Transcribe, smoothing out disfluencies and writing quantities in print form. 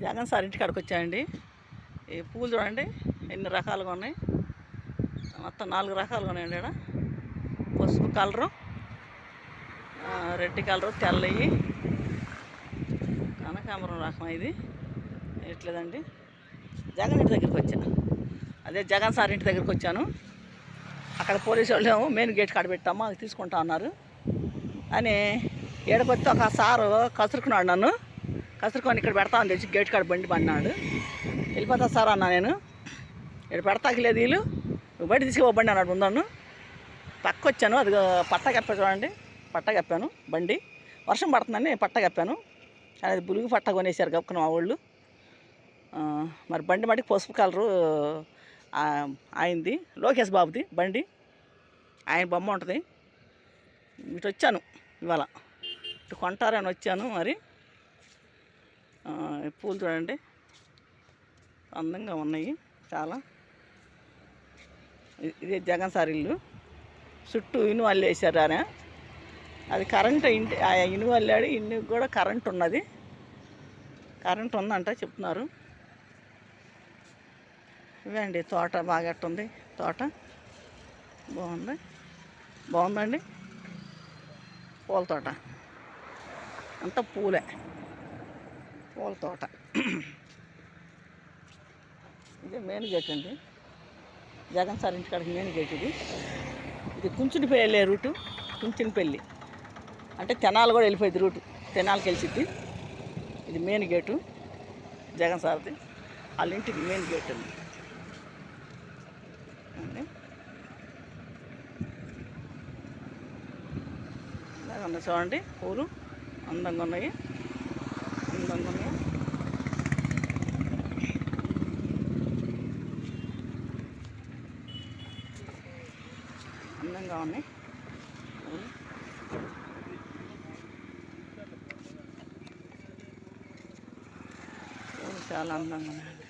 Jagan sir ఇంటి కాడికి వచ్చాయండి. ఈ పూలు చూడండి ఎన్ని రకాలుగా ఉన్నాయి. మొత్తం 4 రకాలుగా ఉన్నాయండి. ఇక్కడ పసుపు కలరు, రెడ్ కలరు, తెల్లవి, కనకాంబరం రకం. ఇది ఎట్లేదండి. జగన్ ఇంటి దగ్గరికి వచ్చాను. అదే జగన్ సార్ ఇంటి దగ్గరికి వచ్చాను. అక్కడ పోలీసు వాళ్ళు ఏమో మెయిన్ గేట్ కాడ పెట్టామా అది తీసుకుంటా అన్నారు అని ఏడకొస్తే ఒక సారు కసురుకున్నాడు. నన్ను కసురుకొని ఇక్కడ పెడతామని తెచ్చి గేట్ కాడ బండి పడినాడు. వెళ్ళిపోతా సార్ అన్నా నేను. ఇక్కడ పెడతాకి లేదు వీళ్ళు, నువ్వు బయట తీసుకుపోబండి అన్నాడు. ముందన్ను పక్క వచ్చాను. అది పట్ట కప్పా చూడండి. పట్ట కప్పాను. బండి వర్షం పడుతుందని పట్ట కప్పాను. కానీ అది బులుగు పట్ట కొనేసారు గప్పుకున్న మా వాళ్ళు. మరి బండి మటుకు పసుపు కలరు ఆయనది, లోకేష్ బాబుది బండి. ఆయన బొమ్మ ఉంటుంది. ఇటు వచ్చాను ఇవాళ, ఇటు కొంటారని వచ్చాను. మరి పూలు చూడండి అందంగా ఉన్నాయి చాలా. ఇదే జగన్ సార్ ఇల్లు. చుట్టూ ఇనుము అల్లేసారు. ఆయన అది కరెంటు ఇంటి ఇనుము అల్లాడు. ఇన్నికి కూడా కరెంటు ఉన్నది. కరెంటు ఉందంట చెప్తున్నారు. ఇవండి తోట బాగా ఎట్టుంది. తోట బాగుందండి. పూల తోట అంతా పూలే, పూల తోట. ఇది మెయిన్ గేట్ అండి. జగన్ సార్ ఇంటి కాడికి మెయిన్ గేట్ ఇది. ఇది కుంచునిపల్లి వెళ్ళే రూటు. కుంచునిపల్లి అంటే తెనాలు కూడా వెళ్ళిపోయింది రూటు. తెనాలకి వెళ్ళిద్ది. ఇది మెయిన్ గేటు జగన్ సార్ది. వాళ్ళ ఇంటికి మెయిన్ గేట్ అండి. ఇలాగ చూడండి పూలు అందంగా ఉన్నాయి. అందంగా ఉన్నాయి. అందంగా ఉన్నాయి పూలు. చాలా అందంగా ఉన్నాయి.